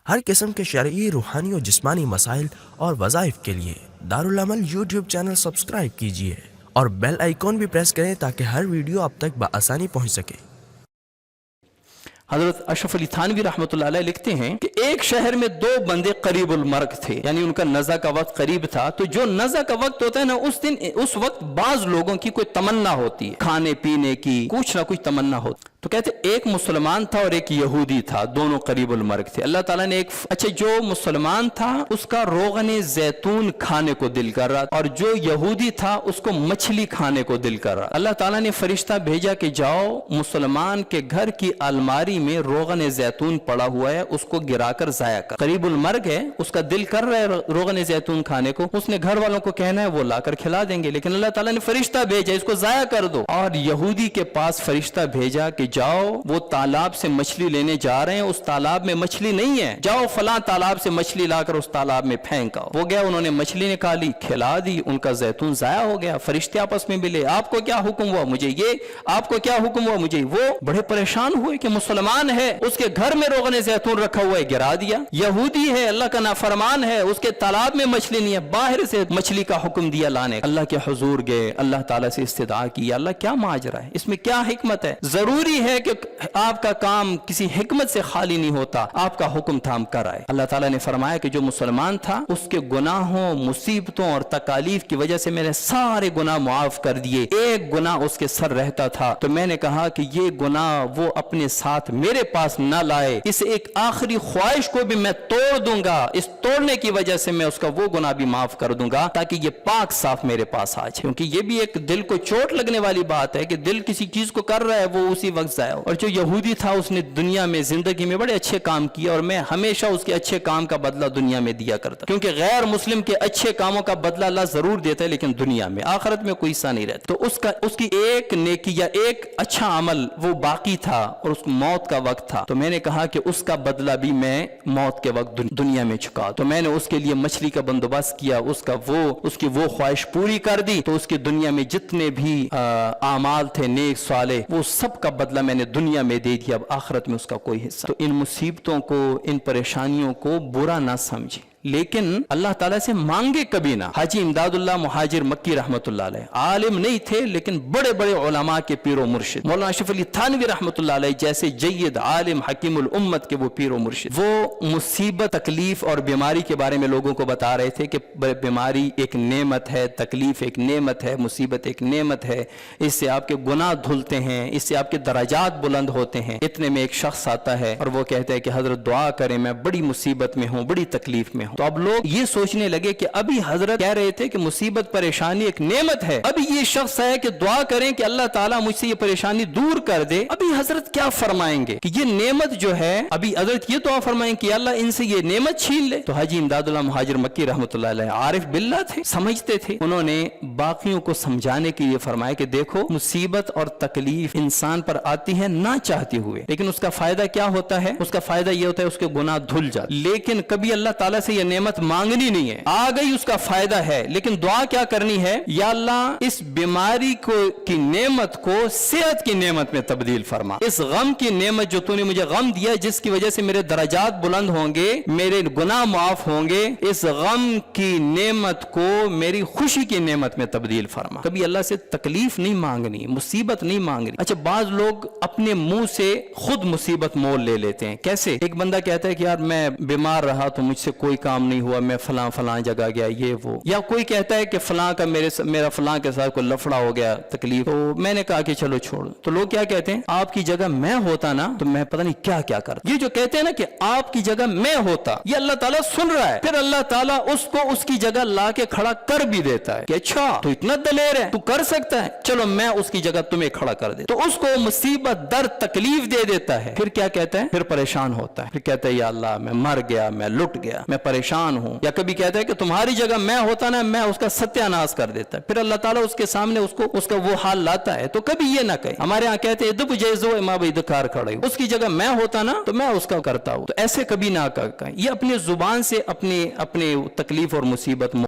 ہر قسم کے شرعی، روحانی اور جسمانی مسائل اور وظائف کے لیے دارالعمل یوٹیوب چینل سبسکرائب کیجیے اور بیل آئیکن بھی پریس کریں تاکہ ہر ویڈیو آپ تک بآسانی پہنچ سکے۔ حضرت اشرف علی تھانوی رحمۃ اللہ علیہ لکھتے ہیں کہ ایک شہر میں دو بندے قریب المرگ تھے، یعنی ان کا نزع کا وقت قریب تھا۔ تو جو نزع کا وقت ہوتا ہے نا، اس وقت بعض لوگوں کی کوئی تمنا ہوتی ہے، کھانے پینے کی کچھ نہ کچھ تمنا ہوتی۔ تو کہتے ایک مسلمان تھا اور ایک یہودی تھا، دونوں قریب المرگ تھے۔ اللہ تعالیٰ نے جو مسلمان تھا اس کا روغن زیتون کھانے کو دل کر رہا، اور جو یہودی تھا اس کو مچھلی کھانے کو دل کر رہا۔ اللہ تعالیٰ نے فرشتہ بھیجا کہ جاؤ مسلمان کے گھر کی الماری میں روغن زیتون پڑا ہوا ہے، اس کو گرا کر ضائع کر۔ قریب المرگ ہے، اس کا دل کر رہا ہے روغن زیتون کھانے کو، اس نے گھر والوں کو کہنا ہے وہ لا کر کھلا دیں گے، لیکن اللہ تعالیٰ نے فرشتہ بھیجا اس کو ضائع کر دو۔ اور یہودی کے پاس فرشتہ بھیجا کہ جاؤ وہ تالاب سے مچھلی لینے جا رہے ہیں، اس تالاب میں مچھلی نہیں ہے، جاؤ فلاں تالاب سے مچھلی لا کر اس تالاب میں پھینکا۔ وہ گیا، انہوں نے مچھلی نکالی، کھلا دی، ان کا زیتون ضائع ہو گیا۔ فرشتے آپس میں ملے، آپ کو کیا حکم ہوا؟ مجھے یہ۔ آپ کو کیا حکم ہوا؟ مجھے وہ۔ بڑے پریشان ہوئے کہ مسلمان ہے، اس کے گھر میں روغن زیتون رکھا ہوا ہے، گرا دیا۔ یہودی ہے، اللہ کا نافرمان ہے، اس کے تالاب میں مچھلی نہیں ہے، باہر سے مچھلی کا حکم دیا لانے۔ اللہ کے حضور گئے، اللہ تعالیٰ سے استدعا کی، اللہ کیا ماجرا ہے، اس میں کیا حکمت ہے؟ ضروری ہے کہ آپ کا کام کسی حکمت سے خالی نہیں ہوتا، آپ کا حکم تھا ہم کر آئے۔ اللہ تعالیٰ نے فرمایا کہ جو مسلمان تھا اس کے گناہوں، مصیبتوں اور تکالیف کی وجہ سے میں نے سارے گناہ معاف کر دیے، ایک گناہ اس کے سر رہتا تھا، تو میں نے کہا کہ یہ گناہ وہ اپنے ساتھ میرے پاس نہ لائے، اس ایک آخری خواہش کو بھی میں توڑ دوں گا، اس توڑنے کی وجہ سے میں اس کا وہ گناہ بھی معاف کر دوں گا تاکہ یہ پاک صاف میرے پاس آ جائے۔ کیونکہ یہ بھی ایک دل کو چوٹ لگنے والی بات ہے کہ دل کسی چیز کو کر رہا ہے وہ اسی وقت ضائع ہو۔ اور جو یہودی تھا اس نے دنیا میں زندگی میں بڑے اچھے کام کیے، اور میں ہمیشہ اس کے اچھے کام کا بدلہ دنیا میں دیا کرتا، کیونکہ غیر مسلم کے اچھے کاموں کا بدلہ اللہ ضرور دیتا ہے لیکن دنیا میں، آخرت میں کوئی حصہ نہیں رہتا۔ تو اس کی ایک نیکی یا ایک اچھا عمل وہ باقی تھا اور اس کو موت کا وقت تھا، تو میں نے کہا کہ اس کا بدلہ بھی میں موت کے وقت دنیا میں چکا۔ تو میں نے اس کے لیے مچھلی کا بندوبست کیا، اس کی وہ خواہش پوری کر دی، تو اس کی دنیا میں جتنے بھی اعمال تھے نیک صالح وہ سب کا بدلہ میں نے دنیا میں دے دیا، اب آخرت میں اس کا کوئی حصہ۔ تو ان مصیبتوں کو، ان پریشانیوں کو برا نہ سمجھے، لیکن اللہ تعالیٰ سے مانگے کبھی نہ۔ حاجی امداد اللہ مہاجر مکی رحمۃ اللہ علیہ عالم نہیں تھے لیکن بڑے بڑے علماء کے پیر و مرشد، مولانا اشرف علی تھانوی رحمۃ اللہ علیہ جیسے جید عالم حکیم الامت کے وہ پیر و مرشد، وہ مصیبت، تکلیف اور بیماری کے بارے میں لوگوں کو بتا رہے تھے کہ بیماری ایک نعمت ہے، تکلیف ایک نعمت ہے، مصیبت ایک نعمت ہے، اس سے آپ کے گناہ دھلتے ہیں، اس سے آپ کے درجات بلند ہوتے ہیں۔ اتنے میں ایک شخص آتا ہے اور وہ کہتا ہے کہ حضرت دعا کریں، میں بڑی مصیبت میں ہوں، بڑی تکلیف میں ہوں۔ تو اب لوگ یہ سوچنے لگے کہ ابھی حضرت کہہ رہے تھے کہ مصیبت پریشانی ایک نعمت ہے، ابھی یہ شخص ہے کہ دعا کریں کہ اللہ تعالیٰ مجھ سے یہ پریشانی دور کر دے، ابھی حضرت کیا فرمائیں گے کہ یہ نعمت جو ہے، ابھی حضرت یہ دعا فرمائیں کہ اللہ ان سے یہ نعمت چھین لے؟ تو حاجی امداد اللہ مہاجر مکی رحمۃ اللہ علیہ عارف باللہ تھے، سمجھتے تھے، انہوں نے باقیوں کو سمجھانے کے لیے فرمایا کہ دیکھو مصیبت اور تکلیف انسان پر آتی ہے نہ چاہتے ہوئے، لیکن اس کا فائدہ کیا ہوتا ہے؟ اس کا فائدہ یہ ہوتا ہے اس کے گناہ دھل جاتے، لیکن کبھی اللہ تعالیٰ سے یہ نعمت مانگنی نہیں ہے، آ گئی اس کا فائدہ ہے، لیکن دعا کیا کرنی ہے؟ یا اللہ اس بیماری کی نعمت کو صحت کی نعمت میں تبدیل فرما، اس غم کی نعمت جو تو نے مجھے غم دیا جس کی وجہ سے میرے درجات بلند ہوں گے، میرے گناہ معاف ہوں گے، اس غم کی نعمت کو میری خوشی کی نعمت میں تبدیل فرما۔ کبھی اللہ سے تکلیف نہیں مانگنی، مصیبت نہیں مانگنی۔ اچھا، بعض لوگ اپنے منہ سے خود مصیبت مول لے لیتے ہیں۔ کیسے؟ ایک بندہ کہتا ہے کہ یار میں بیمار رہا تو مجھ سے کوئی کام نہیں ہوا، میں فلاں جگہ گیا، یہ وہ، یا کوئی کہتا ہے کہ فلاں کا میرا فلاں کے ساتھ کوئی لفڑا ہو گیا، تکلیف، تو میں نے کہا کہ چلو چھوڑ۔ تو لوگ کیا کہتے ہیں؟ آپ کی جگہ میں ہوتا نا تو میں پتہ نہیں کیا کیا کرتا۔ یہ جو کہتے ہیں نا کہ آپ کی جگہ میں ہوتا، یہ اللہ تعالیٰ سن رہا ہے، پھر اللہ تعالیٰ اس کو اس کی جگہ لا کے کھڑا کر بھی دیتا ہے کہ اچھا تو اتنا دلیر ہے، تو کر سکتا ہے، چلو میں اس کی جگہ تمہیں کھڑا کر دیتا، تو اس کو مصیبت، درد، تکلیف دے دیتا ہے، پھر کیا کہتا ہے؟ پھر پریشان ہوتا ہے، پھر کہتا ہے یا اللہ میں مر گیا، میں لٹ گیا، میں پریشان ہوں۔ یا کبھی کہتا ہے کہ تمہاری جگہ میں ہوتا نا میں اس کا ستیہ ناش کر دیتا ہے، پھر اللہ تعالیٰ اس کے سامنے اس کا وہ حال لاتا ہے۔ تو کبھی یہ نہ کہے، ہمارے ہاں کہتے ہیں دب جیزو ماں بھائی دکار کھڑے، اس کی جگہ میں ہوتا نا تو میں اس کا کرتا ہوں، تو ایسے کبھی نہ کہیں۔ یہ اپنی زبان سے اپنے تکلیف اور مصیبت